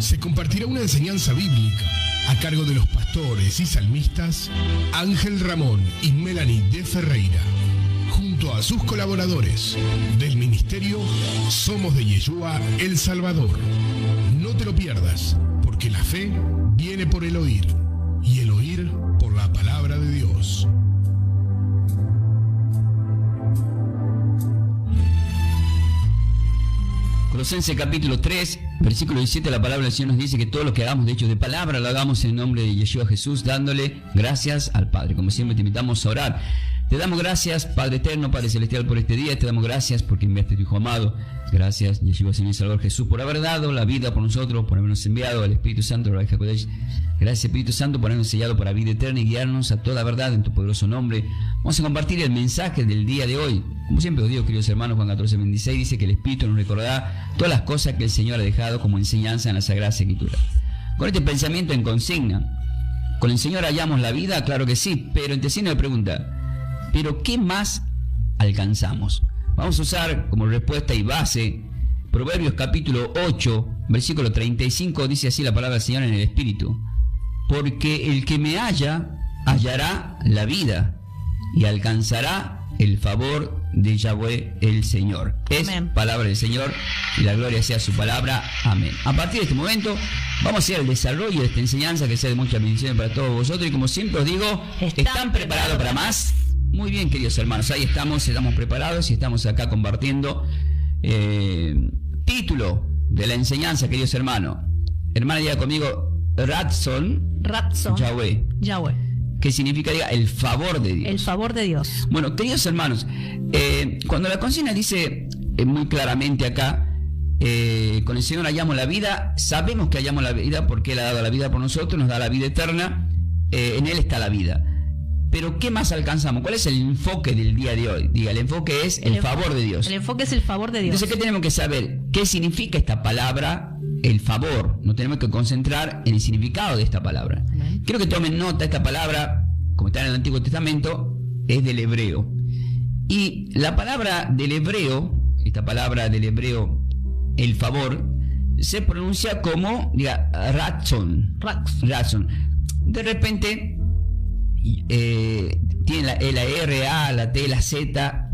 se compartirá una enseñanza bíblica a cargo de los pastores y salmistas Ángel Ramón y Melanie de Ferreira, junto a sus colaboradores del ministerio Somos de Yeshua El Salvador. No te lo pierdas, porque la fe viene por el oír, y el oír por la palabra de Dios. Colosenses capítulo 3, versículo 17, la palabra del Señor nos dice que todo lo que hagamos de hecho de palabra lo hagamos en el nombre de Yeshua Jesús, dándole gracias al Padre. Como siempre te invitamos a orar. Te damos gracias, Padre eterno, Padre celestial, por este día. Te damos gracias porque enviaste a tu Hijo amado. Gracias, Yeshua, Señor y Salvador Jesús, por haber dado la vida por nosotros, por habernos enviado al Espíritu Santo. Gracias, Espíritu Santo, por habernos sellado para vida eterna y guiarnos a toda verdad en tu poderoso nombre. Vamos a compartir el mensaje del día de hoy. Como siempre os digo, queridos hermanos, Juan 14:26 dice que el Espíritu nos recordará todas las cosas que el Señor ha dejado como enseñanza en la Sagrada Escritura. Con este pensamiento en consigna, ¿con el Señor hallamos la vida? Claro que sí, pero en signo de pregunta, ¿pero qué más alcanzamos? Vamos a usar como respuesta y base Proverbios capítulo 8, versículo 35, dice así la palabra del Señor en el Espíritu: porque el que me halla, hallará la vida y alcanzará el favor de Yahweh el Señor. Es Amén. Palabra del Señor y la gloria sea su palabra. Amén. A partir de este momento vamos a hacer el desarrollo de esta enseñanza que sea de mucha bendición para todos vosotros, y como siempre os digo, ¿están preparados para más? Muy bien, queridos hermanos, ahí estamos preparados y estamos acá compartiendo título de la enseñanza, queridos hermanos. Hermana, diga conmigo, Ratzon Yahweh. Yahweh. Que significa, diga, el favor de Dios. El favor de Dios. Bueno, queridos hermanos, cuando la consigna dice muy claramente acá, con el Señor hallamos la vida, sabemos que hallamos la vida porque Él ha dado la vida por nosotros, nos da la vida eterna, en Él está la vida. Pero ¿qué más alcanzamos? ¿Cuál es el enfoque del día de hoy? Diga, el enfoque es el favor de Dios. El enfoque es el favor de Dios. Entonces, ¿qué tenemos que saber? ¿Qué significa esta palabra, el favor? Nos tenemos que concentrar en el significado de esta palabra. Amén. Quiero que tomen nota. Esta palabra, como está en el Antiguo Testamento, es del hebreo. Y la palabra del hebreo, esta palabra del hebreo, el favor, se pronuncia como, diga, Ratzon. Ratzon. De repente tiene la R, A, la T, la Z,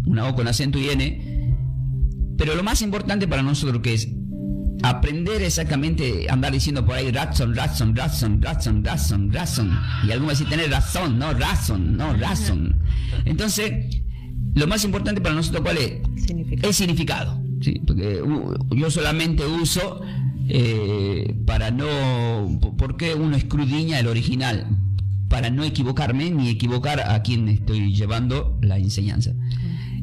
una O con acento y N. Pero lo más importante para nosotros, que es aprender exactamente, andar diciendo por ahí Ratzon. Y algunos decir tener razón, no razón. Entonces, lo más importante para nosotros, ¿cuál es? Significado. El significado. ¿Sí? Porque yo solamente uso porque uno escudriña el original, para no equivocarme ni equivocar a quien estoy llevando la enseñanza.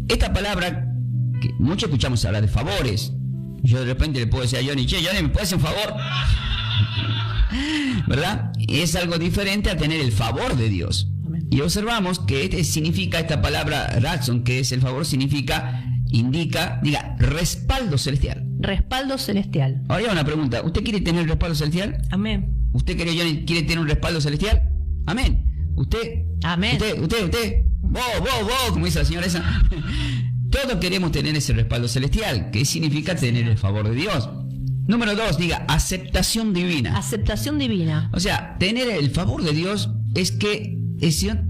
Esta palabra, que mucho escuchamos hablar de favores. Yo de repente le puedo decir a Johnny, Johnny, ¿me puedes hacer un favor? ¿Verdad? Es algo diferente a tener el favor de Dios. Amén. Y observamos que significa esta palabra Ratzon, que es el favor, indica, diga, respaldo celestial. Respaldo celestial. Ahora hay una pregunta, ¿usted quiere tener respaldo celestial? Amén. ¿Usted, querido Johnny, quiere tener un respaldo celestial? Amén. ¿Usted? Amén. ¿Usted? Vos, como dice la señora esa. Todos queremos tener ese respaldo celestial. ¿Qué significa tener el favor de Dios? Número 2, diga, aceptación divina. Aceptación divina. O sea, tener el favor de Dios es que el Señor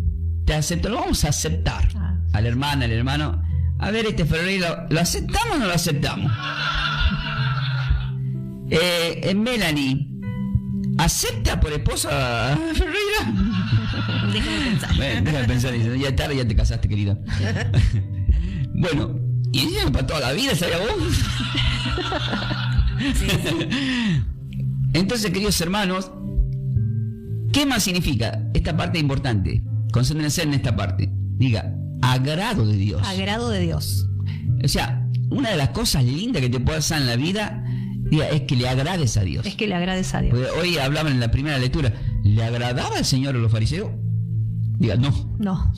te acepta. Lo vamos a aceptar. A la hermana, al hermano. A ver, Ferreira, ¿lo aceptamos o no lo aceptamos? Melanie, ¿acepta por esposa a Ferreira? Déjame pensar. Déjame pensar, ya es tarde, ya te casaste, querida. Bueno, y ella para toda la vida, ¿sabía vos? Sí. Entonces, queridos hermanos, ¿qué más significa esta parte importante? Concéntrense en esta parte. Diga, agrado de Dios. Agrado de Dios. O sea, una de las cosas lindas que te puede pasar en la vida, diga, es que le agrades a Dios. Es que le agrades a Dios. Porque hoy hablaban en la primera lectura, ¿le agradaba al Señor a los fariseos? Diga, no. No.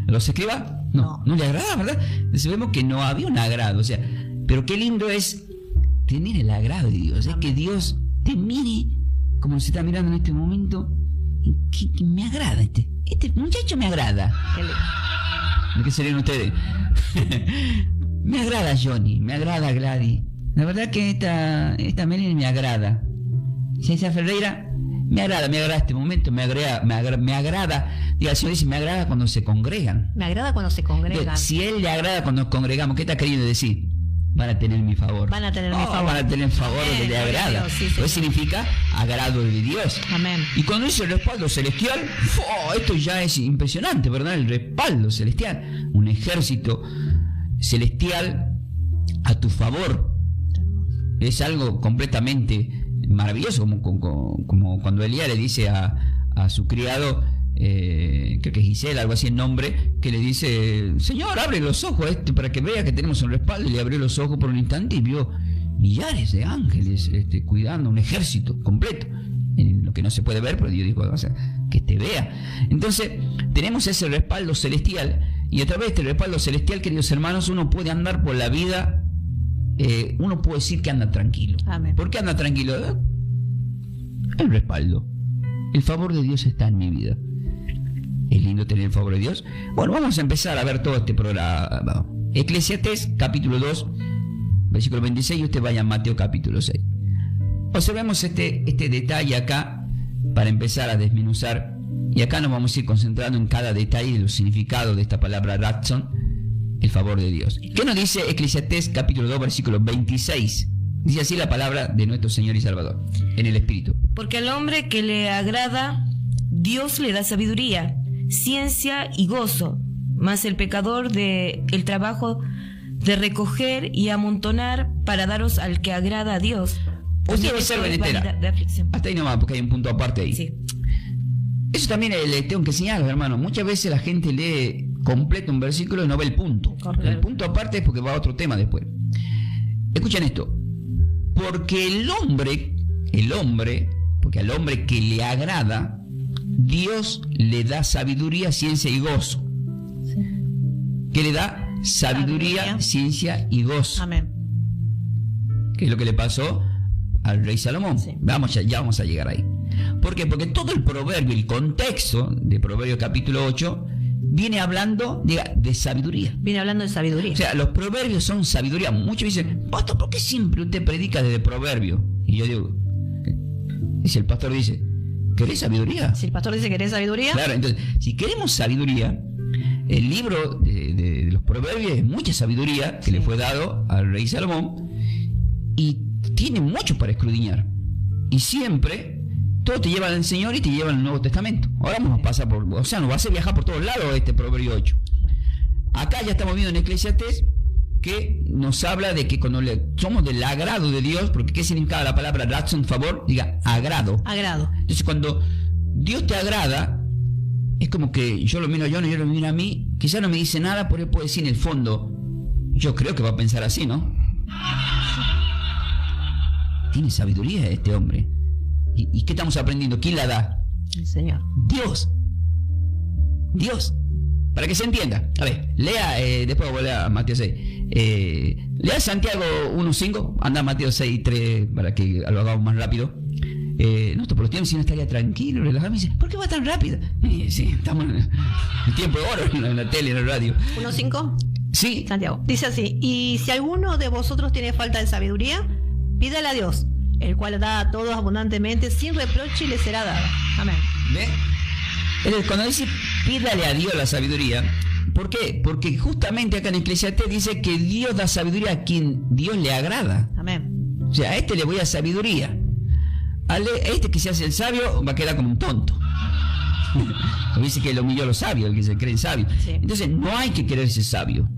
¿A los escribas? No le agradaba, ¿verdad? Entonces vemos que no había un agrado. O sea, pero qué lindo es tener el agrado de Dios. Es que Dios te mire como se está mirando en este momento. Que me agrada este muchacho, me agrada. ¿De qué serían ustedes? Me agrada Johnny, me agrada Gladys, la verdad que esta Melanie me agrada. Ciencia Ferreira, me agrada este momento, me agrada. Diga, el Señor dice, me agrada cuando se congregan. Me agrada cuando se congregan. Si Él le agrada cuando nos congregamos, ¿qué está queriendo decir? Van a tener mi favor. Van a tener mi favor. Van a tener el favor Amén, que le agrada. Dios, sí, Eso significa agrado de Dios. Amén. Y cuando dice el respaldo celestial, esto ya es impresionante, ¿verdad? El respaldo celestial. Un ejército celestial a tu favor. Es algo completamente maravilloso, como cuando Elías le dice a su criado, creo que es Gisela, algo así el nombre, que le dice, Señor, abre los ojos para que vea que tenemos un respaldo. Y le abrió los ojos por un instante y vio millares de ángeles cuidando, un ejército completo, en lo que no se puede ver, pero Dios dijo, o sea, que te vea. Entonces tenemos ese respaldo celestial, y a través de este respaldo celestial, queridos hermanos, uno puede andar por la vida, uno puede decir que anda tranquilo. Amén. ¿Por qué anda tranquilo? El respaldo, el favor de Dios está en mi vida. Es lindo tener el favor de Dios. Bueno, vamos a empezar a ver todo este programa. Eclesiastés capítulo 2, versículo 26, y usted vaya a Mateo capítulo 6. Observemos este detalle acá para empezar a desmenuzar, y acá nos vamos a ir concentrando en cada detalle de los significados de esta palabra razón, el favor de Dios. ¿Qué nos dice Eclesiastés capítulo 2, versículo 26? Dice así la palabra de nuestro Señor y Salvador, en el Espíritu. Porque al hombre que le agrada, Dios le da sabiduría, ciencia y gozo, mas el pecador el trabajo de recoger y amontonar para daros al que agrada a Dios. Usted va a ser benetera. De aflicción. Hasta ahí nomás, porque hay un punto aparte ahí. Sí. Eso también le tengo que enseñar, hermano. Muchas veces la gente lee completo un versículo y no ve el punto. Correcto. El punto aparte es porque va a otro tema después. Escuchen esto. Porque el hombre, porque al hombre que le agrada, Dios le da sabiduría, ciencia y gozo. Sí. ¿Qué le da? Sabiduría, ciencia y gozo. Amén. Que es lo que le pasó al rey Salomón. Sí. Ya vamos a llegar ahí. ¿Por qué? Porque todo el proverbio, el contexto de Proverbios capítulo 8, viene hablando de sabiduría. Viene hablando de sabiduría. O sea, los proverbios son sabiduría. Muchos dicen, pastor, ¿por qué siempre usted predica desde proverbio? Y yo digo, el pastor dice, ¿querés sabiduría? Si el pastor dice que querés sabiduría, Claro, entonces, si queremos sabiduría, el libro de los proverbios es mucha sabiduría que le fue dado al rey Salomón, y tiene mucho para escudriñar. Y siempre todo te lleva al Señor y te lleva al Nuevo Testamento. Ahora vamos a pasar nos va a hacer viajar por todos lados este Proverbio 8. Acá ya estamos viendo en Eclesiastés que nos habla de que cuando somos del agrado de Dios, porque ¿qué significa la palabra razón, favor? Diga, agrado. agrado. Entonces cuando Dios te agrada, es como que yo lo miro a John y yo lo miro a mí, quizás no me dice nada, pero él puede decir en el fondo, yo creo que va a pensar así, ¿no? Tiene sabiduría este hombre. ¿Y qué estamos aprendiendo? ¿Quién la da? El Señor. Dios. Para que se entienda. A ver, lea, después voy a leer a Mateo 6. Lea Santiago 1.5, anda a Mateo 6.3 para que lo hagamos más rápido. No, por los tiempos si no estaría tranquilo, relajado. Me dice, ¿por qué va tan rápido? Sí, estamos en el tiempo de oro, en la tele, en la radio. 1:5. Sí. Santiago. Dice así, y si alguno de vosotros tiene falta de sabiduría, pídale a Dios, el cual da a todos abundantemente, sin reproche, y le será dada. Amén. ¿Ve? Entonces, cuando dice pídale a Dios la sabiduría, ¿por qué? Porque justamente acá en Eclesiastés dice que Dios da sabiduría a quien Dios le agrada. Amén. O sea, a este le voy a sabiduría. A este que se hace el sabio va a quedar como un tonto. Dice que lo humilló a los sabios, el que se creen sabio. Sí. Entonces no hay que quererse sabio.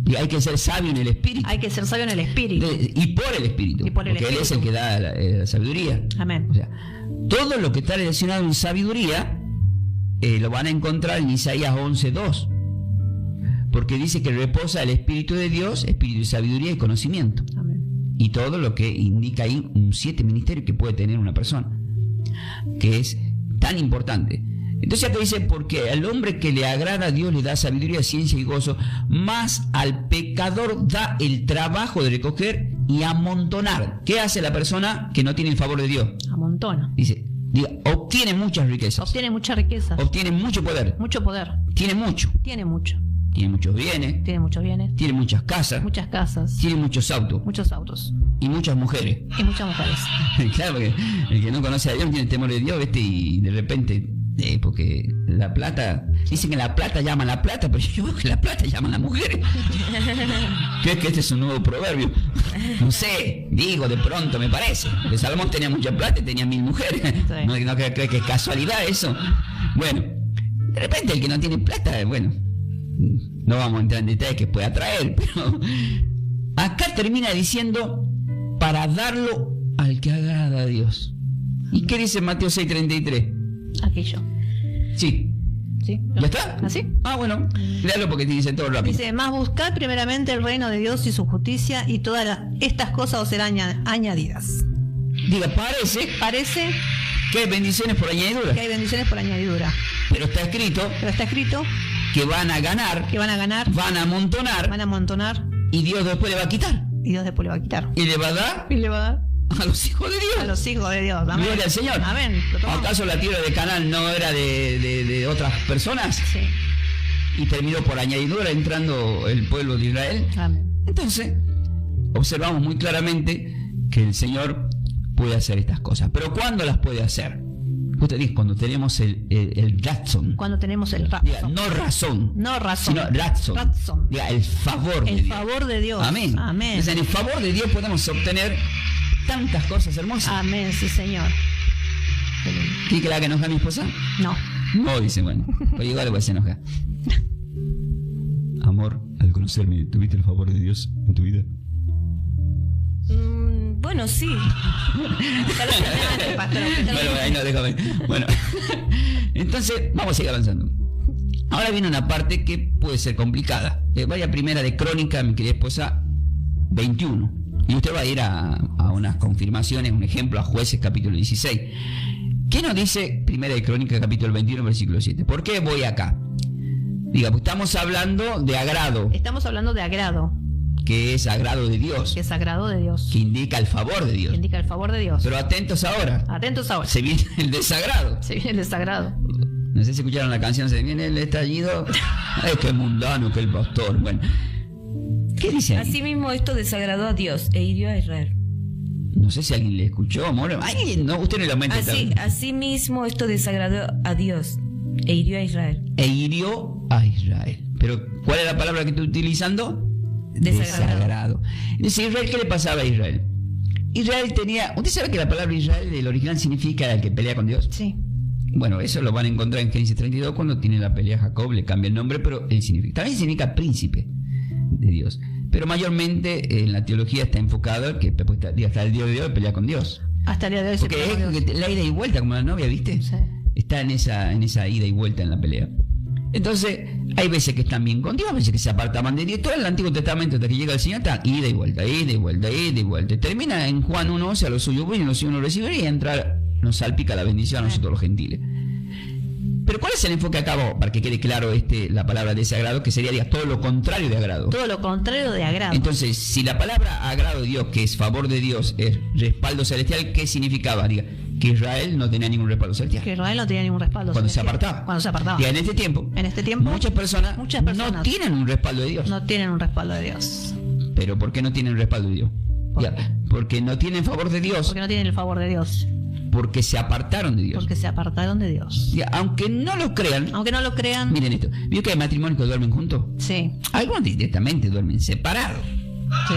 Y hay que ser sabio en el espíritu. Hay que ser sabio en el espíritu. Y por el espíritu. Y por el porque Él es espíritu. el que da la sabiduría. Amén. O sea, todo lo que está relacionado en sabiduría lo van a encontrar en Isaías 11.2. Porque dice que reposa el Espíritu de Dios, espíritu de sabiduría y conocimiento. Amén. Y todo lo que indica ahí un 7 ministerios que puede tener una persona, que es tan importante. Entonces acá dice, porque al hombre que le agrada a Dios le da sabiduría, ciencia y gozo, más al pecador da el trabajo de recoger y amontonar. ¿Qué hace la persona que no tiene el favor de Dios? Amontona. Dice, obtiene muchas riquezas, Obtiene mucha riqueza. obtiene mucho poder, Mucho poder. tiene mucho. Tiene mucho. tiene muchos bienes, tiene muchos bienes, tiene muchas casas, muchas casas, tiene muchos autos muchos autos y muchas mujeres. y muchas mujeres. Claro, porque el que no conoce a Dios no tiene temor de Dios, ¿viste? Y de repente, porque la plata, dicen que la plata llama a la plata, pero yo veo que la plata llama a las mujeres. ¿Crees que este es un nuevo proverbio? No sé, digo, de pronto me parece. Que Salomón tenía mucha plata y tenía 1000 mujeres. Sí. No creo que es casualidad eso. Bueno, de repente el que no tiene plata, bueno, no vamos a entrar en detalles que pueda traer, pero acá termina diciendo para darlo al que agrada a Dios. ¿Y qué dice Mateo 6:33? Aquello. Sí. ¿Sí? ¿Ya está? ¿Así? Ah, bueno, léalo porque te dice todo rápido. Dice, más buscad primeramente el reino de Dios y su justicia, y todas estas cosas os serán añadidas. Diga, parece que hay bendiciones por añadidura, Que hay bendiciones por añadidura. pero está escrito Pero está escrito que van a ganar, que van a ganar, van a amontonar, van a amontonar, y Dios después le va a quitar. y Dios después le va a quitar. Y le va a dar Y le va a dar a los hijos de Dios. a los hijos de Dios. Amén. Gloria al Señor. Amén. Lo tomamos. ¿Acaso la tierra de Canaán no era de otras personas? Sí. Y terminó por añadidura entrando el pueblo de Israel. Amén. Entonces, observamos muy claramente que el Señor puede hacer estas cosas. Pero ¿cuándo las puede hacer? Usted dice, cuando tenemos el razón. Cuando tenemos el Diga, razón. no razón. No razón. Sino razón. Razón. Diga, el favor de El Dios. favor de Dios. Amén. Amén. Entonces, en el favor de Dios podemos obtener tantas cosas hermosas. Amén, sí, Señor. ¿Qué que la que enoja a mi esposa? No. No, dice, bueno, pues igual voy a enojar. Amor, al conocerme, ¿tuviste el favor de Dios en tu vida? Bueno, sí. Bueno, ahí no, déjame. Bueno, entonces vamos a seguir avanzando. Ahora viene una parte que puede ser complicada. Vaya primera de Crónica, mi querida esposa, 21. Y usted va a ir a unas confirmaciones, un ejemplo, a Jueces capítulo 16. ¿Qué nos dice primera de Crónica capítulo 21, versículo 7? ¿Por qué voy acá? Diga, pues estamos hablando de agrado, Estamos hablando de agrado, que es agrado de Dios, que es agrado de Dios, que indica el favor de que Dios. indica el favor de Dios. Pero atentos ahora, Atentos ahora. se viene el desagrado. Se viene el desagrado. No sé si escucharon la canción, se viene el estallido. Ay, qué mundano que el pastor. Bueno, ¿qué dice ahí? Asimismo, esto desagradó a Dios e hirió a Israel. No sé si alguien le escuchó, amor. Ay, no, usted no lo mente. Asimismo, esto desagradó a Dios e hirió a Israel. E hirió a Israel. Pero, ¿cuál es la palabra que estoy utilizando? Desagrado. Dice Israel, ¿qué le pasaba a Israel? Israel tenía... ¿Usted sabe que la palabra Israel del original significa el que pelea con Dios? Sí. Bueno, eso lo van a encontrar en Génesis 32 cuando tiene la pelea Jacob, le cambia el nombre, pero él significa... También significa príncipe de Dios. Pero mayormente en la teología está enfocado que hasta el día de hoy pelea con Dios. Hasta el día de hoy se Porque pelea con es Dios. la ida y vuelta, como la novia, ¿viste? Sí. Está en esa ida y vuelta en la pelea. Entonces, hay veces que están bien con Dios, veces que se apartaban de Dios. Todo el Antiguo Testamento, hasta que llega el Señor, está ida y vuelta, ida y vuelta, ida y vuelta. Termina en Juan 1:11, a los suyos bueno, los suyos no recibiría, y entra, nos salpica la bendición a nosotros los gentiles. Pero ¿cuál es el enfoque acá, para que quede claro la palabra desagrado, que sería, diga, todo lo contrario de agrado? Todo lo contrario de agrado. Entonces, si la palabra agrado de Dios, que es favor de Dios, es respaldo celestial, ¿qué significaba? Diga, que Israel no tenía ningún respaldo celestial. Que Israel no tenía ningún respaldo. Cuando se celestial. apartaba. Cuando se apartaba. Y en este tiempo, Muchas personas no tienen un respaldo de Dios. no tienen un respaldo de Dios. Pero ¿por qué no tienen respaldo de Dios? Ya, porque no tienen favor de Dios, Porque no tienen el favor de Dios. porque se apartaron de Dios. Porque se apartaron de Dios. Ya, aunque no lo crean, Aunque no lo crean. miren esto. ¿Vio que hay matrimonios que duermen juntos? Sí. Algunos directamente duermen separados. Sí.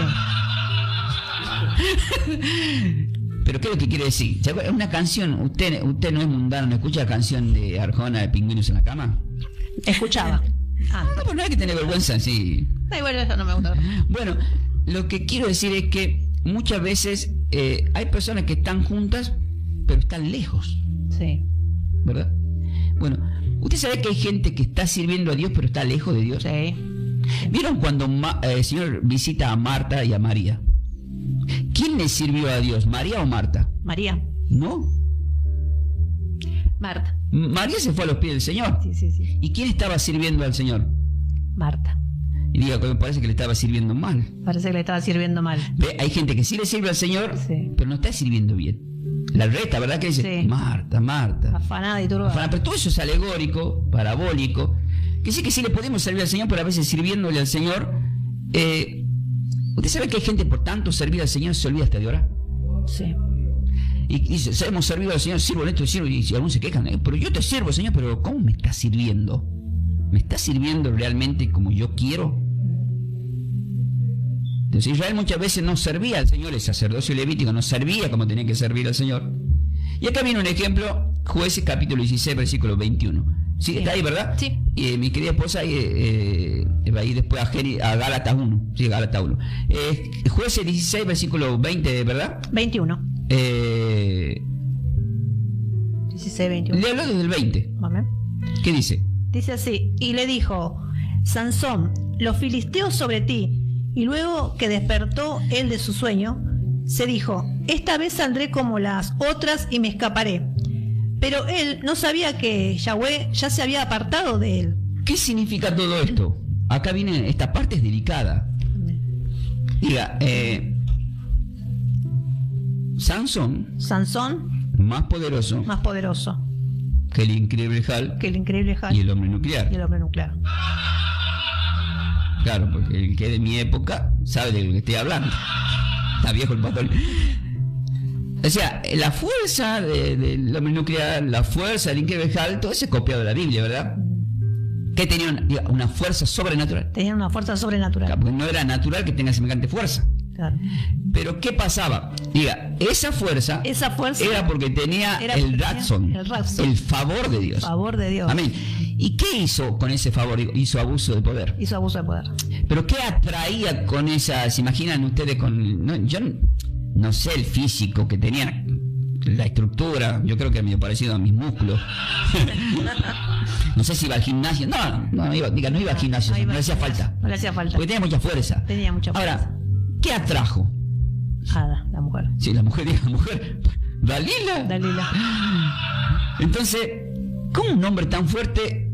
Pero ¿qué es lo que quiere decir? ¿Se acuerda? Una canción, usted no es mundano, ¿no escucha la canción de Arjona de Pingüinos en la cama? Escuchaba. No, pues no hay que tener vergüenza, sí. Da igual, eso no me gusta. Bueno, lo que quiero decir es que muchas veces hay personas que están juntas, pero están lejos, Sí. ¿verdad? Bueno, usted sabe que hay gente que está sirviendo a Dios, pero está lejos de Dios. Sí. ¿Vieron cuando el Señor visita a Marta y a María? ¿Quién le sirvió a Dios, María o Marta? María. No. Marta. María se fue a los pies del Señor. Sí, sí, sí. ¿Y quién estaba sirviendo al Señor? Marta. Y diga, me parece que le estaba sirviendo mal. Parece que le estaba sirviendo mal. ¿Ve? Hay gente que sí le sirve al Señor, Sí. pero no está sirviendo bien. La reta, ¿verdad? Que dice, Sí. Marta, Marta. Afanada y turbada. Pero todo eso es alegórico, parabólico, que Que sí le podemos servir al Señor, pero a veces sirviéndole al Señor, ¿usted sabe que hay gente por tanto servir al Señor se olvida hasta de orar? Sí. Y dice, hemos servido al Señor, sirvo en esto, sirvo, y algunos se quejan, pero yo te sirvo, Señor, pero ¿cómo me estás sirviendo? ¿Me estás sirviendo realmente como yo quiero? Entonces Israel muchas veces no servía al Señor, el sacerdocio levítico no servía como tenía que servir al Señor. Y acá viene un ejemplo, Jueces capítulo 16, versículo 21. ¿Sí? ¿Está ahí, verdad? Sí. Y mi querida esposa va a ir después a Gálatas 1. Sí, Gálatas 1. Jueces 16, versículo 20, ¿verdad? 21. 16, 21. Le habló desde el 20. Amén. ¿Qué dice? Dice así, y le dijo, Sansón, los filisteos sobre ti. Y luego que despertó él de su sueño, se dijo, esta vez saldré como las otras y me escaparé. Pero él no sabía que Yahweh ya se había apartado de él. ¿Qué significa todo esto? Acá viene, esta parte es delicada. Diga, Sansón, más poderoso que el increíble Hulk y el hombre nuclear. Claro, porque el que es de mi época sabe de lo que estoy hablando. Está viejo el pastor. O sea, la fuerza del hombre nuclear, la fuerza del increíble Hulk, todo eso es copiado de la Biblia, ¿verdad? Que tenía una fuerza sobrenatural. Tenía una fuerza sobrenatural. Claro, porque no era natural que tenga semejante fuerza. Claro. Pero ¿qué pasaba? Diga, esa fuerza era porque tenía el Ratson, el favor de Dios. Amén. ¿Y qué hizo con ese favor? Hizo abuso de poder. Pero ¿qué atraía con esa? ¿Se imaginan ustedes con...? No, yo no sé el físico que tenía, la estructura, yo creo que es medio parecido a mis músculos. No sé si iba al gimnasio. No iba al gimnasio, no le hacía falta. Porque tenía mucha fuerza. Ahora, ¿qué atrajo? Ada, la mujer. Sí, la mujer. Dalila. Entonces, ¿cómo un hombre tan fuerte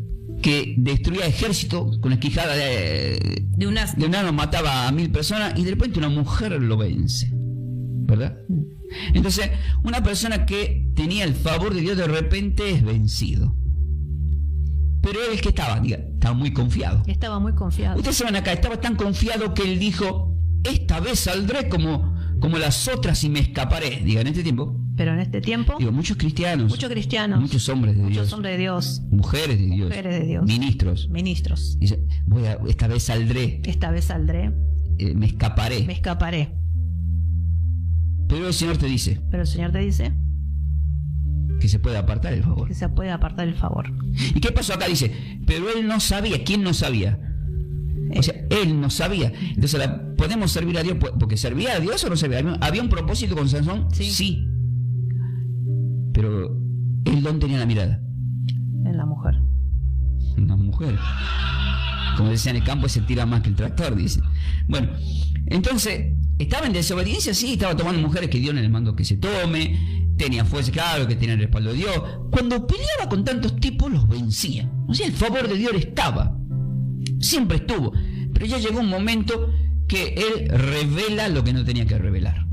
que destruía ejército con la quijada de un asno mataba a 1000 personas y de repente una mujer lo vence? ¿Verdad? Entonces, una persona que tenía el favor de Dios de repente es vencido. Pero él que estaba muy confiado. Ustedes se van acá, estaba tan confiado que él dijo, esta vez saldré como las otras y me escaparé. En este tiempo. Pero en este tiempo. Muchos cristianos. Muchos hombres de Dios. Mujeres de Dios. Ministros. Dice, esta vez saldré. Me escaparé. Pero el Señor te dice. Que se puede apartar el favor. ¿Y qué pasó acá? Dice, pero él no sabía. ¿Quién no sabía? O sea, él no sabía. Entonces, ¿podemos servir a Dios porque servía a Dios o no servía? ¿Había un propósito con Sansón? Sí. Pero él ¿dónde tenía la mirada? En la mujer. Como decía en el campo, se tira más que el tractor, dice. Bueno, entonces, estaba en desobediencia, sí, estaba tomando mujeres que Dios le mandó que se tome, tenía fuerza, claro, que tenía el respaldo de Dios. Cuando peleaba con tantos tipos, los vencía. O sea, el favor de Dios estaba. Siempre estuvo. Pero ya llegó un momento que él revela lo que no tenía que revelar.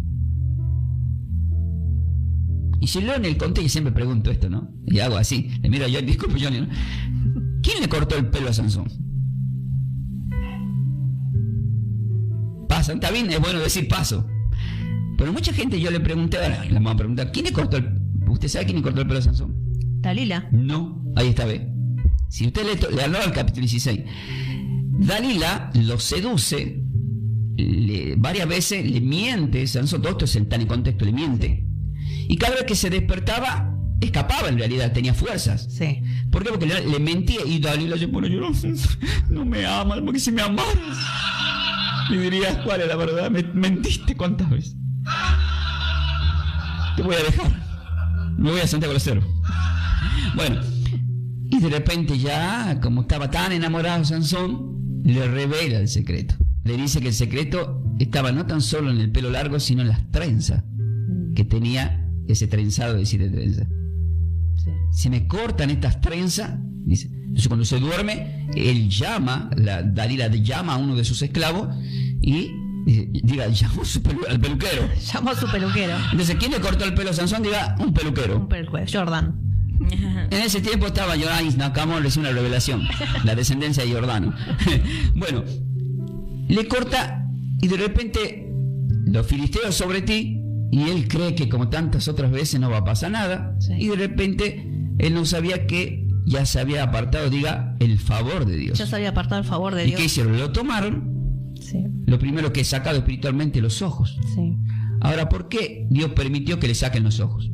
Y si leo en el contexto, siempre pregunto esto, ¿no? Y hago así. Le miro a Johnny, disculpe Johnny, ¿no? ¿Quién le cortó el pelo a Sansón? Pasan, está bien, es bueno decir paso. Pero mucha gente yo le pregunté, le vamos a preguntar, ¿quién le cortó ¿usted sabe quién le cortó el pelo a Sansón? Dalila. No, ahí está, ve. Si usted le habló al capítulo 16, Dalila lo seduce, varias veces le miente, Sansón, todo esto es en contexto, le miente. Y cada vez que se despertaba, escapaba en realidad, tenía fuerzas. Sí. ¿Por qué? Porque le mentía y Dalila se pone, yo no me amas, porque si me amaras, le dirías cuál es la verdad, me mentiste cuántas veces. Te voy a dejar, me voy a Santiago del Cero. Bueno, y de repente ya, como estaba tan enamorado de Sansón, le revela el secreto. Le dice que el secreto estaba no tan solo en el pelo largo, sino en las trenzas que tenía ese trenzado de 7 trenzas. Sí. Se me cortan estas trenzas, dice. Entonces cuando se duerme, él Dalila llama a uno de sus esclavos y llamó al peluquero. Llamó a su peluquero. Entonces, ¿quién le cortó el pelo a Sansón? Diga, un peluquero. Jordan. En ese tiempo estaba Yorais Nakamon, recibe una revelación, la descendencia de Jordano. Bueno, le corta y de repente los filisteos sobre ti, y él cree que como tantas otras veces no va a pasar nada, Sí. y de repente él no sabía que ya se había apartado, diga, el favor de Dios. Ya se había apartado el favor de ¿Y Dios. qué hicieron? Lo tomaron, Sí, lo primero que he sacado espiritualmente, los ojos. sí. Ahora, ¿por qué Dios permitió que le saquen los ojos?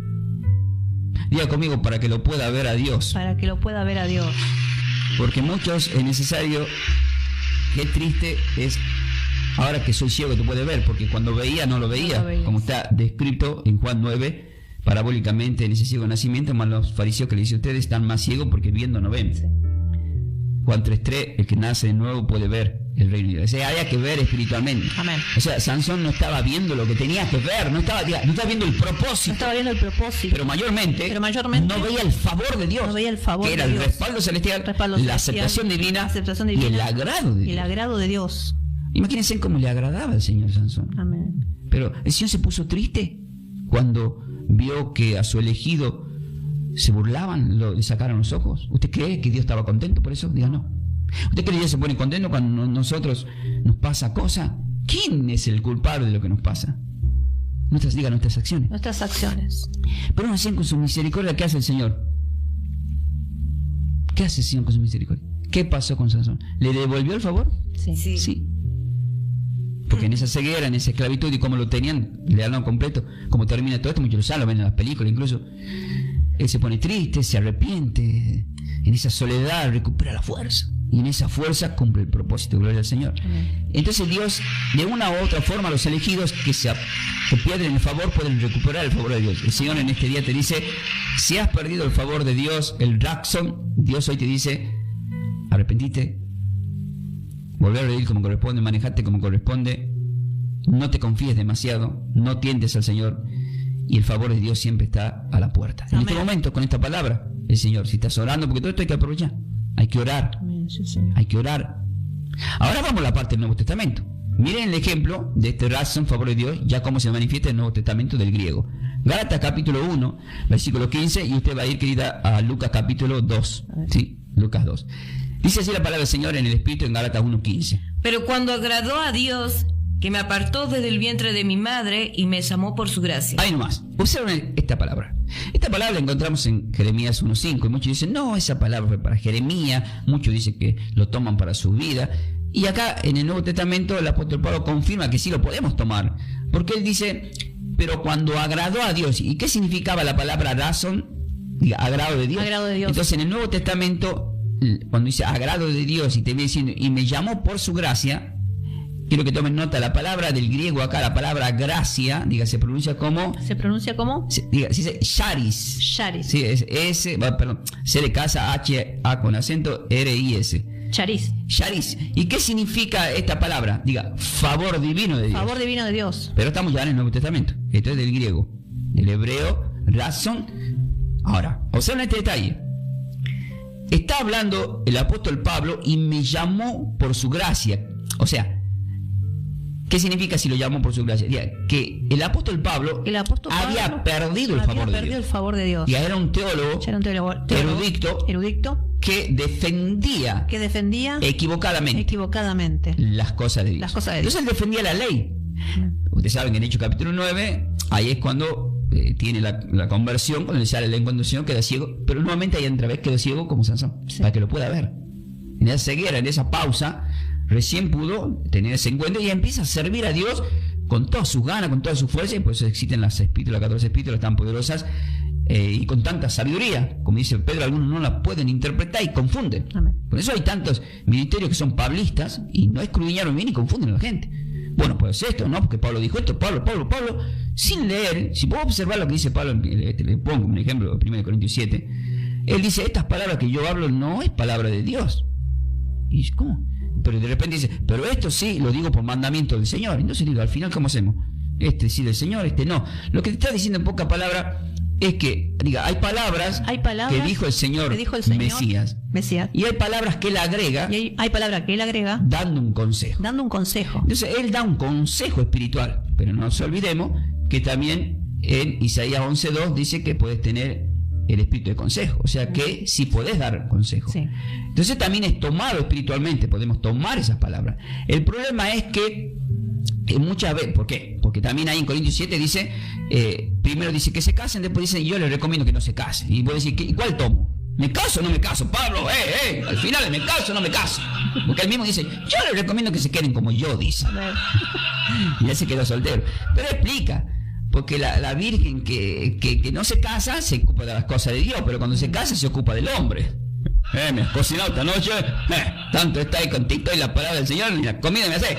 Diga conmigo, para que lo pueda ver a Dios. Para que lo pueda ver a Dios. Porque muchos es necesario, qué triste es, ahora que soy ciego te puede ver, porque cuando veía no lo veía, No lo veías. como está descrito en Juan 9, parabólicamente en ese ciego nacimiento, más los fariseos que le dicen ustedes están más ciegos porque viendo no ven. Sí. Juan 3:3, el que nace de nuevo puede ver el reino de Dios. O sea, había que ver espiritualmente. Amén. O sea, Sansón no estaba viendo lo que tenía que ver, no estaba viendo el No propósito. estaba viendo el propósito. Pero mayormente, mayormente no veía el favor de Dios, no veía el favor que era de el Dios. respaldo celestial, Respaldo la celestial, aceptación divina, aceptación y el divina, agrado de y Dios. el agrado de Dios. Imagínense cómo le agradaba al Señor Sansón. Amén. Pero el Señor se puso triste cuando vio que a su elegido se burlaban, le sacaron los ojos. ¿Usted cree que Dios estaba contento por eso? Diga no. ¿Usted cree que Dios se pone contento cuando nosotros nos pasa cosa? ¿Quién es el culpable de lo que nos pasa? Nuestras acciones. Nuestras acciones. Pero aún así, con su misericordia, ¿qué hace el Señor? ¿Qué hace el Señor con su misericordia? ¿Qué pasó con Sansón? ¿Le devolvió el favor? Sí. Sí. Sí. Porque en esa ceguera, en esa esclavitud y como lo tenían, le hablan completo, como termina todo esto, muchos lo saben, lo ven en las películas incluso. Él se pone triste, se arrepiente, en esa soledad recupera la fuerza. Y en esa fuerza cumple el propósito, gloria al Señor. Amén. Entonces Dios, de una u otra forma, los elegidos que pierden el favor pueden recuperar el favor de Dios. El Señor en este día te dice, si has perdido el favor de Dios, el Raxon, Dios hoy te dice, arrepentite, volver a vivir como corresponde, manejate como corresponde, no te confíes demasiado, no tientes al Señor, y el favor de Dios siempre está a la puerta. En Amén. este momento, con esta palabra, el Señor, si estás orando, porque todo esto hay que aprovechar, hay que orar. Amén. Sí, Señor. Hay que orar. Ahora vamos a la parte del Nuevo Testamento. Miren el ejemplo de este razón, favor de Dios, ya cómo se manifiesta en el Nuevo Testamento del griego. Gálatas capítulo 1, versículo 15, y usted va a ir, querida, a Lucas capítulo 2. ¿Sí? Lucas 2. Dice así la palabra del Señor en el Espíritu en Gálatas 1:15. Pero cuando agradó a Dios, que me apartó desde el vientre de mi madre y me llamó por su gracia. Ahí nomás. Observen esta palabra. Esta palabra la encontramos en Jeremías 1:5 y muchos dicen, no, esa palabra fue para Jeremías, muchos dicen que lo toman para su vida. Y acá en el Nuevo Testamento el apóstol Pablo confirma que sí lo podemos tomar, porque él dice, pero cuando agradó a Dios. ¿Y qué significaba la palabra razón? Diga, agrado de Dios. Agrado de Dios. Entonces en el Nuevo Testamento, cuando dice agrado de Dios y te viene diciendo, y me llamó por su gracia, quiero que tomen nota, la palabra del griego acá, la palabra gracia, diga, se pronuncia como, ¿Se pronuncia como? se dice charis. Charis. Sí, es S, perdón, C de casa, H, A con acento, R, I, S. Charis. Charis. ¿Y qué significa esta palabra? Diga, favor divino de Dios. Favor divino de Dios. Pero estamos ya en el Nuevo Testamento. Esto es del griego, del hebreo, razón. Ahora, observen este detalle. Está hablando el apóstol Pablo y me llamó por su gracia. O sea, ¿qué significa si lo llamó por su gracia? Diga, que el apóstol Pablo, había perdido el favor de Dios. el favor de Dios. Ya era un teólogo, Ya era un teólogo erudito que defendía que defendía equivocadamente las cosas de Dios. Las cosas de Dios. Entonces él defendía la ley. Ustedes saben que en Hechos capítulo 9, ahí es cuando tiene la conversión, cuando le sale la enconducción, queda ciego, pero nuevamente ahí otra vez quedó ciego como Sansón, Sí. para que lo pueda ver. En esa ceguera, en esa pausa, recién pudo tener ese encuentro y empieza a servir a Dios con todas sus ganas, con toda su fuerza, y por eso existen las 14 epístolas tan poderosas y con tanta sabiduría. Como dice Pedro, algunos no la pueden interpretar y confunden. Amén. Por eso hay tantos ministerios que son pablistas y no escudriñaron bien y confunden a la gente. Bueno, pues esto, ¿no? Porque Pablo dijo esto, Pablo, sin leer, si puedo observar lo que dice Pablo, le pongo un ejemplo, 1 Corintios 7, él dice, estas palabras que yo hablo no es palabra de Dios. Y dice, ¿cómo? Pero de repente dice, pero esto sí lo digo por mandamiento del Señor. Entonces digo, al final, ¿cómo hacemos? Este sí del Señor, este no. Lo que te está diciendo en poca palabra es que, diga, hay palabras que dijo el Señor, Mesías. Y hay palabras que él agrega. Y hay palabras que él agrega dando un consejo. Entonces él da un consejo espiritual. Pero no nos olvidemos que también en Isaías 11:2 dice que puedes tener el espíritu de consejo. O sea que sí podés dar consejo. Sí. Entonces también es tomado espiritualmente, podemos tomar esas palabras. El problema es que muchas veces, ¿por qué? Porque también ahí en Corintios 7 dice, primero dice que se casen, después dice, yo les recomiendo que no se casen. Y vos decís, ¿y cuál tomo? ¿Me caso o no me caso? Pablo, al final ¿me caso o no me caso? Porque él mismo dice, yo les recomiendo que se queden como yo, dice. Y él se quedó soltero. Pero explica, porque la virgen que no se casa se ocupa de las cosas de Dios, pero cuando se casa se ocupa del hombre. Me has cocinado esta noche, tanto está ahí con TikTok y la palabra del Señor, y la comida me hace.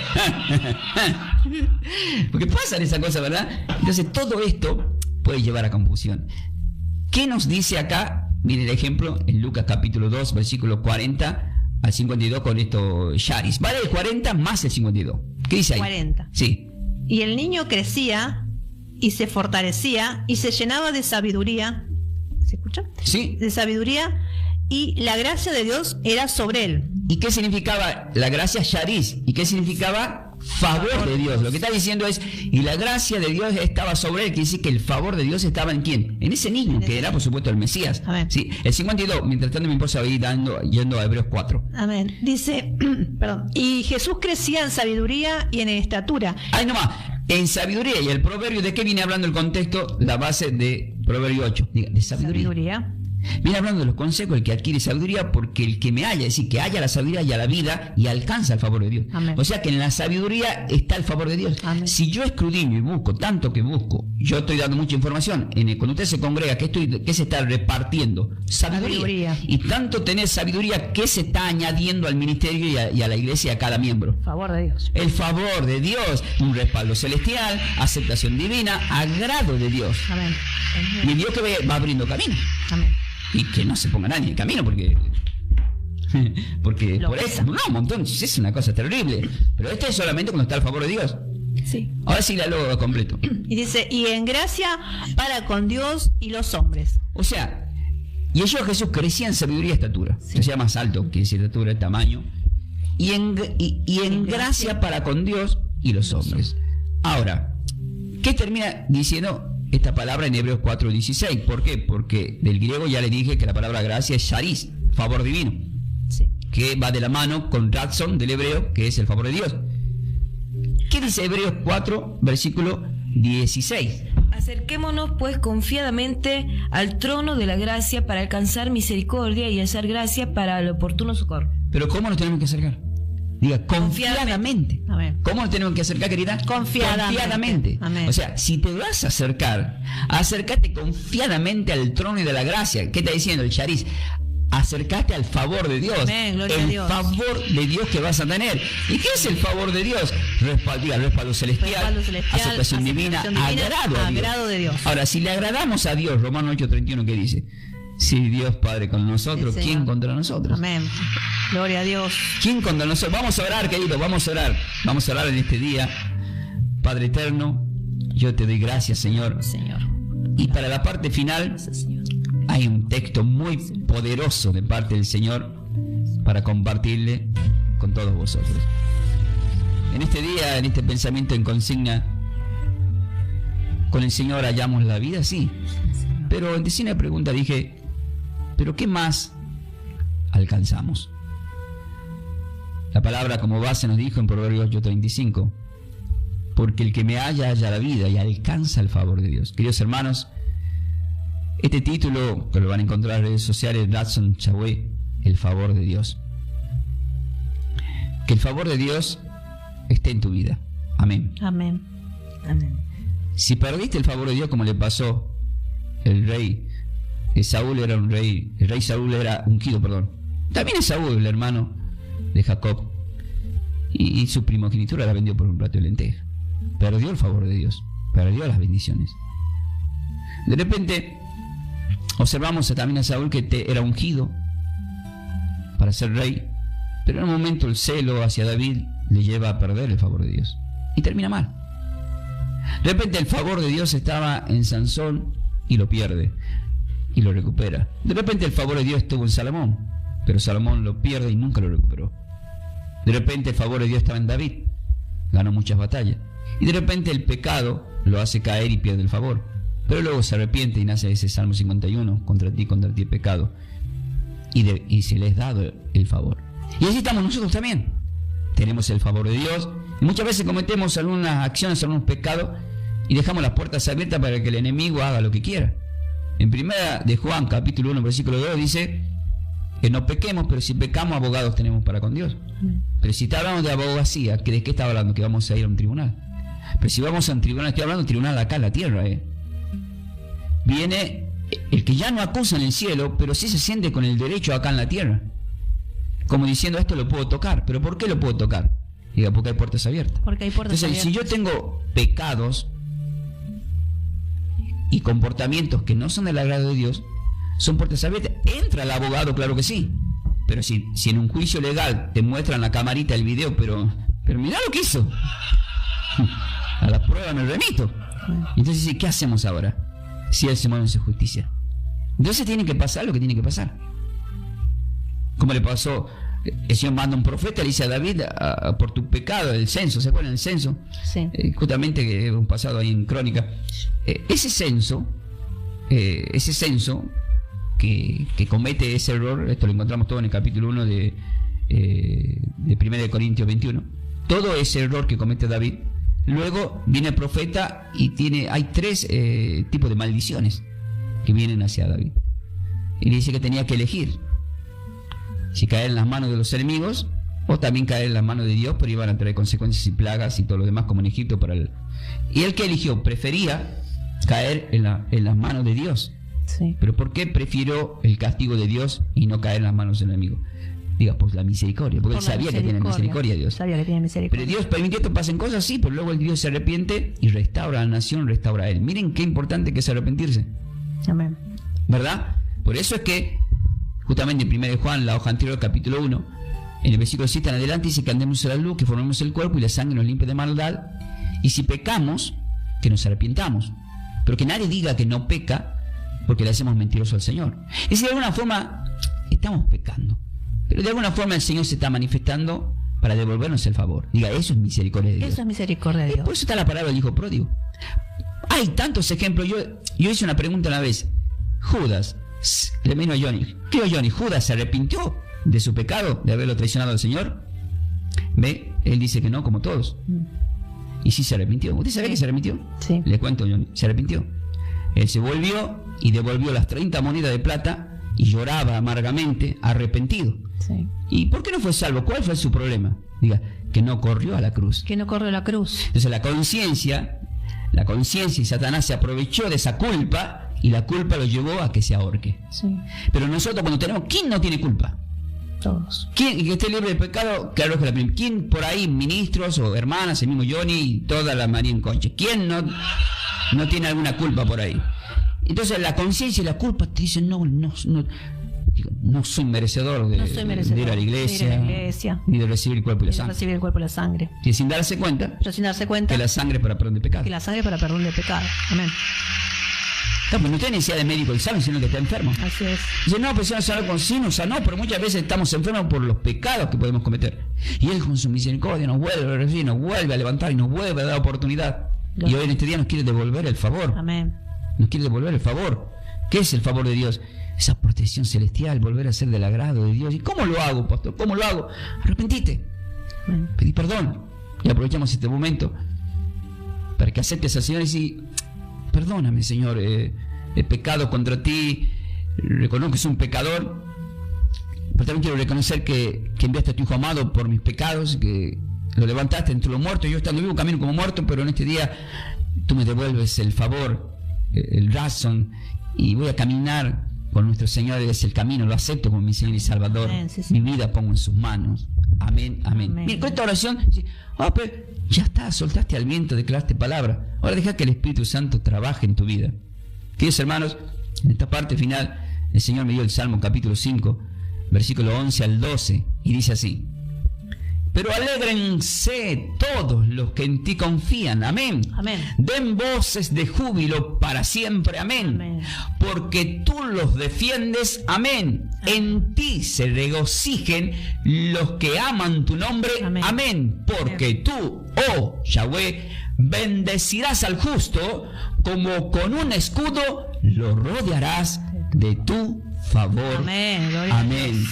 Porque pasan esas cosas, ¿verdad? Entonces todo esto puede llevar a confusión. ¿Qué nos dice acá? Miren el ejemplo en Lucas capítulo 2, versículo 40 al 52 con esto Charis. Vale el 40 más el 52. ¿Qué dice ahí? 40. Sí. Y el niño crecía y se fortalecía y se llenaba de sabiduría. ¿Se escucha? Sí. De sabiduría, y la gracia de Dios era sobre él. ¿Y qué significaba la gracia Charis? ¿Y qué significaba favor de Dios? Lo que está diciendo es, y la gracia de Dios estaba sobre él, quiere decir que el favor de Dios estaba en quién? En ese niño, que era por supuesto el Mesías. Amén. Sí. El 52, mientras tanto mi esposa va a ir yendo a Hebreos 4. Amén. Dice, perdón, y Jesús crecía en sabiduría y en estatura. Ahí nomás, en sabiduría. Y el proverbio, ¿de qué viene hablando el contexto? La base de Proverbio 8. Diga, de sabiduría. Viene hablando de los consejos, el que adquiere sabiduría, porque el que me halla, es decir, que halla la sabiduría, halla la vida y alcanza el favor de Dios. Amén. O sea que en la sabiduría está el favor de Dios. Amén. Si yo escudriño y busco, tanto que busco, yo estoy dando mucha información. Cuando usted se congrega, ¿qué se está repartiendo? Sabiduría. Y tanto tener sabiduría, ¿qué se está añadiendo al ministerio y a la iglesia y a cada miembro? Favor de Dios. El favor de Dios, un respaldo celestial, aceptación divina, agrado de Dios. Amén. Y el Dios que va abriendo camino. Amén. Y que no se ponga nadie en el camino porque Lo por pesa. eso, no, un montón, es una cosa terrible. Pero esto es solamente cuando está el favor de Dios. Sí. Ahora sí lo completo. Y dice, y en gracia para con Dios y los hombres. O sea, Yeshua Jesús crecía en sabiduría y estatura. Sí. O sea, más alto que estatura, tamaño. Y en gracia para con Dios y los hombres. Ahora, ¿qué termina diciendo esta palabra en Hebreos 4:16? ¿Por qué? Porque del griego ya le dije que la palabra gracia es charis, favor divino, Sí. que va de la mano con razón del hebreo, que es el favor de Dios. ¿Qué dice Hebreos 4, versículo 16? Acerquémonos pues confiadamente al trono de la gracia para alcanzar misericordia y hacer gracia para el oportuno socorro. Pero ¿cómo nos tenemos que acercar? Diga, confiadamente. Amén. ¿Cómo nos tenemos que acercar, querida? Confiadamente. Amén. O sea, si te vas a acercar, acércate confiadamente al trono de la gracia. ¿Qué está diciendo el Charis? Acércate al favor de Dios. Amén, gloria a el Dios. favor de Dios que vas a tener. ¿Y qué es el favor de Dios? Respaldo celestial, aceptación divina, agrado de Dios. Ahora, si le agradamos a Dios, Romanos 8:31, ¿qué dice? Si Dios Padre con nosotros, Sí, ¿quién contra nosotros? Amén. Gloria a Dios. ¿Quién contra nosotros? Vamos a orar, querido, vamos a orar. Vamos a orar en este día. Padre eterno, yo te doy gracias, Señor. Señor. Y para la parte final, Gracias, Señor. hay un texto muy poderoso de parte del Señor para compartirle con todos vosotros. En este día, en este pensamiento en consigna, con el Señor hallamos la vida, sí. Pero en decir una pregunta dije, ¿pero qué más alcanzamos? La palabra como base nos dijo en Proverbios 8:35, porque el que me halla la vida y alcanza el favor de Dios. Queridos hermanos, este título, que lo van a encontrar en redes sociales, Datsun Chahue, el favor de Dios. Que el favor de Dios esté en tu vida. Amén. Amén. Amén. Si perdiste el favor de Dios, como le pasó el rey Saúl, era un rey, el rey Saúl era ungido, perdón. También es Saúl, el hermano de Jacob, y su primogenitura la vendió por un plato de lenteja. Perdió el favor de Dios, perdió las bendiciones. De repente observamos también a Saúl que era ungido para ser rey, pero en un momento el celo hacia David le lleva a perder el favor de Dios y termina mal. De repente el favor de Dios estaba en Sansón y lo pierde y lo recupera. De repente el favor de Dios estuvo en Salomón, pero Salomón lo pierde y nunca lo recuperó. De repente el favor de Dios estaba en David, ganó muchas batallas. Y de repente el pecado lo hace caer y pierde el favor. Pero luego se arrepiente y nace ese Salmo 51, contra ti he pecado. Y se les ha dado el favor. Y así estamos nosotros también. Tenemos el favor de Dios. Y muchas veces cometemos algunas acciones, algunos pecados, y dejamos las puertas abiertas para que el enemigo haga lo que quiera. En primera de Juan, capítulo 1, versículo 2, dice que no pequemos, pero si pecamos, abogados tenemos para con Dios. Pero si está hablando de abogacía, ¿de qué está hablando? Que vamos a ir a un tribunal. Pero si vamos a un tribunal, estoy hablando de un tribunal acá en la tierra. Viene el que ya no acusa en el cielo, pero sí se siente con el derecho acá en la tierra. Como diciendo, esto lo puedo tocar. ¿Pero por qué lo puedo tocar? Diga, porque hay puertas abiertas. Porque hay puertas Entonces, abiertas. si yo tengo pecados y comportamientos que no son del agrado de Dios, son puertas abiertas. Entra el abogado, claro que sí. Pero si en un juicio legal te muestran la camarita, el video, pero mirá lo que hizo. A la prueba me remito. Entonces dice, ¿qué hacemos ahora? Si él se mueve en su justicia. Entonces tiene que pasar lo que tiene que pasar. Como le pasó, el Señor manda un profeta, le dice a David, por tu pecado, el censo, ¿se acuerdan del censo? Sí. Justamente que un pasado ahí en Crónica. Ese censo que comete ese error, esto lo encontramos todo en el capítulo 1 de 1 Corintios 21, todo ese error que comete David, luego viene el profeta y hay 3 tipos de maldiciones que vienen hacia David. Y le dice que tenía que elegir si caer en las manos de los enemigos o también caer en las manos de Dios, pero iban a traer consecuencias y plagas y todo lo demás como en Egipto para él. Y él que eligió, prefería caer en las manos de Dios. Sí. Pero ¿por qué prefirió el castigo de Dios y no caer en las manos del enemigo? Diga, pues la misericordia, porque él sabía que tiene misericordia Dios. Sabía que tiene misericordia. Pero Dios permitió que pasen cosas, sí, pero luego el Dios se arrepiente y restaura a la nación, restaura a él. Miren qué importante que es arrepentirse. Amén. ¿Verdad? Por eso es que, justamente en 1 Juan, la hoja anterior, capítulo 1, en el versículo 7 en adelante, dice que andemos en la luz, que formemos el cuerpo y la sangre nos limpie de maldad. Y si pecamos, que nos arrepintamos. Pero que nadie diga que no peca, porque le hacemos mentiroso al Señor. Es decir, de alguna forma, estamos pecando. Pero de alguna forma el Señor se está manifestando para devolvernos el favor. Diga, eso es misericordia de Dios. Eso es misericordia de Y Dios. por eso está la palabra del hijo pródigo. Hay tantos ejemplos. Yo hice una pregunta una vez. Judas, le vino a Johnny. ¿Qué Johnny? ¿Judas se arrepintió de su pecado, de haberlo traicionado al Señor? ¿Ve? Él dice que no, como todos. Y sí se arrepintió. ¿Usted sabe que se arrepintió? Sí. Le cuento, Johnny. Se arrepintió. Él se volvió y devolvió las 30 monedas de plata y lloraba amargamente, arrepentido. Sí. ¿Y por qué no fue salvo? ¿Cuál fue su problema? Diga, que no corrió a la cruz. Que no corrió la cruz. Entonces la conciencia y Satanás se aprovechó de esa culpa y la culpa lo llevó a que se ahorque. Sí. Pero nosotros cuando tenemos, ¿quién no tiene culpa? Todos. ¿Quién que esté libre de pecado? Claro que la primera. ¿Quién por ahí, ministros o hermanas, el mismo Johnny y toda la María en Concha? ¿Quién no tiene alguna culpa por ahí? Entonces la conciencia y la culpa te dicen, no soy merecedor de ir a la iglesia, ni de recibir el cuerpo y la sangre. Recibir el cuerpo y la sangre. Y sin darse cuenta, Pero sin darse cuenta que la sangre para perdón de pecado. que la sangre para perdón de pecado. Amén. No, pues no tiene necesidad de médico el sano, sino que está enfermo. Así es. Dice, no, pues si no sanó con sí, no sanó, pero muchas veces estamos enfermos por los pecados que podemos cometer. Y Él con su misericordia nos vuelve a recibir, nos vuelve a levantar y nos vuelve a dar oportunidad. Y hoy en este día nos quiere devolver el favor. Amén. Nos quiere devolver el favor. ¿Qué es el favor de Dios? Esa protección celestial, volver a ser del agrado de Dios. ¿Y cómo lo hago, pastor? ¿Cómo lo hago? Arrepentite. Amén. Pedí perdón. Y aprovechamos este momento para que aceptes al Señor y decir, perdóname, Señor, he pecado contra ti, reconozco que soy un pecador, pero también quiero reconocer que enviaste a tu Hijo amado por mis pecados, que lo levantaste entre los muertos. Yo estando vivo camino como muerto, pero en este día tú me devuelves el favor, el razón, y voy a caminar con nuestro Señor. Es el camino, lo acepto como mi Señor y Salvador. Amén, sí, sí. Mi vida pongo en sus manos. Amén, amén. Amén. Mira, con esta oración, pero ya está, soltaste al viento, declaraste palabra. Ahora deja que el Espíritu Santo trabaje en tu vida. Queridos hermanos, en esta parte final, el Señor me dio el Salmo capítulo 5, versículo 11 al 12, y dice así: pero alégrense todos los que en ti confían. Amén. Amén. Den voces de júbilo para siempre. Amén. Amén. Porque tú los defiendes. Amén. En ti se regocijen los que aman tu nombre. Amén. Amén. Porque tú, oh Yahweh, bendecirás al justo, como con un escudo lo rodearás de tu favor. Amén. Gloria a Amén.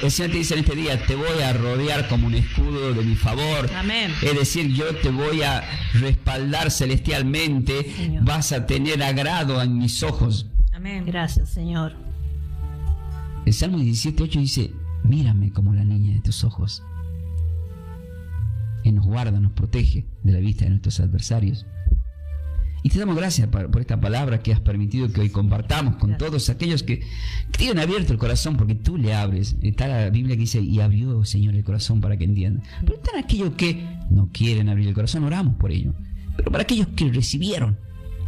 El Señor te dice en este día: te voy a rodear como un escudo de mi favor. Amén. Es decir, yo te voy a respaldar celestialmente. Señor. Vas a tener agrado en mis ojos. Amén. Gracias, Señor. El Salmo 17:8 dice: mírame como la niña de tus ojos. Él nos guarda, nos protege de la vista de nuestros adversarios. Y te damos gracias por esta palabra que has permitido que hoy compartamos con todos aquellos que tienen abierto el corazón, porque tú le abres. Está la Biblia que dice: y abrió, Señor, el corazón para que entiendan. Pero están aquellos que no quieren abrir el corazón, oramos por ello. Pero para aquellos que recibieron,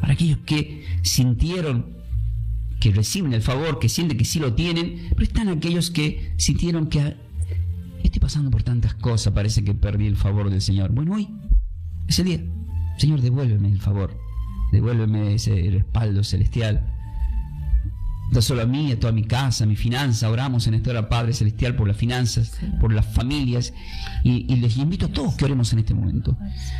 para aquellos que sintieron que reciben el favor, que sienten que sí lo tienen, pero están aquellos que sintieron que estoy pasando por tantas cosas, parece que perdí el favor del Señor. Bueno, hoy es el día. Señor, devuélveme el favor. Devuélveme ese respaldo celestial. No solo a mí, a toda mi casa, a mi finanza. Oramos en esta hora, Padre Celestial, por las finanzas, por las familias. Y les invito a todos que oremos en este momento.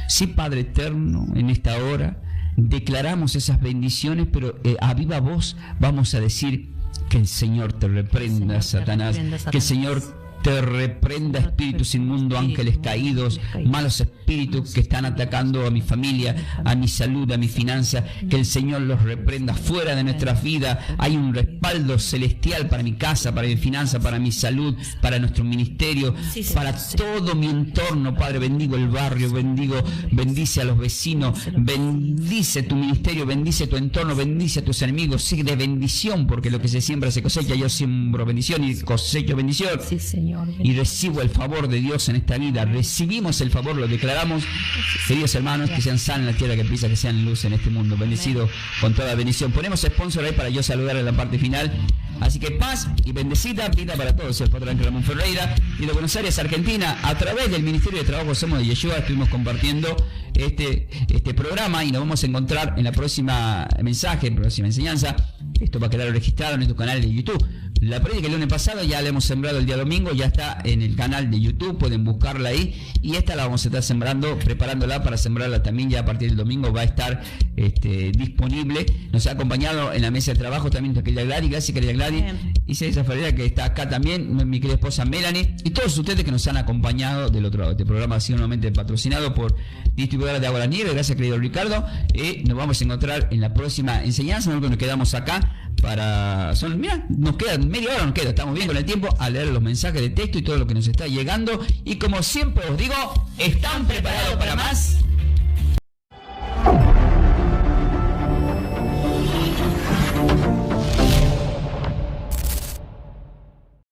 Sí, Padre Eterno, en esta hora declaramos esas bendiciones, pero a viva voz vamos a decir: que el Señor te reprenda, Satanás. Que el Señor te reprenda, espíritus inmundos, ángeles caídos, malos espíritus que están atacando a mi familia, a mi salud, a mi finanza. Que el Señor los reprenda fuera de nuestras vidas. Hay un respaldo celestial para mi casa, para mi finanza, para mi salud, para nuestro ministerio, para todo mi entorno. Padre, bendigo el barrio, bendice a los vecinos, bendice tu ministerio, bendice tu entorno, bendice a tus enemigos. Sigue de bendición, porque lo que se siembra se cosecha. Yo siembro bendición y cosecho bendición. Sí, Señor. Y recibo el favor de Dios en esta vida. Recibimos el favor, lo declaramos. Queridos hermanos, que sean sal en la tierra que pisa, que sean luz en este mundo. Bendecido con toda bendición. Ponemos sponsor ahí para yo saludar en la parte final. Así que paz y bendecida vida para todos. El Padre Ángel Ramón Ferreira y de Buenos Aires, Argentina, a través del Ministerio de Trabajo Somos de Yeshua, estuvimos compartiendo este programa, y nos vamos a encontrar en la próxima próxima enseñanza. Esto va a quedar registrado en nuestro canal de YouTube. La prédica el lunes pasado ya la hemos sembrado el día domingo, ya está en el canal de YouTube, pueden buscarla ahí, y esta la vamos a estar sembrando, preparándola para sembrarla también ya a partir del domingo. Va a estar disponible. Nos ha acompañado en la mesa de trabajo también querida Gladys. Gracias, querida Gladys. Y César Ferreira, que está acá también, mi querida esposa Melanie, y todos ustedes que nos han acompañado del otro lado. Este programa ha sido nuevamente patrocinado por Distribuidora de Agua La Nieve. Gracias, querido Ricardo. Nos vamos a encontrar en la próxima enseñanza. Nosotros nos quedamos acá nos queda media hora, estamos bien con el tiempo, a leer los mensajes de texto y todo lo que nos está llegando. Y como siempre os digo, ¿están preparados para más?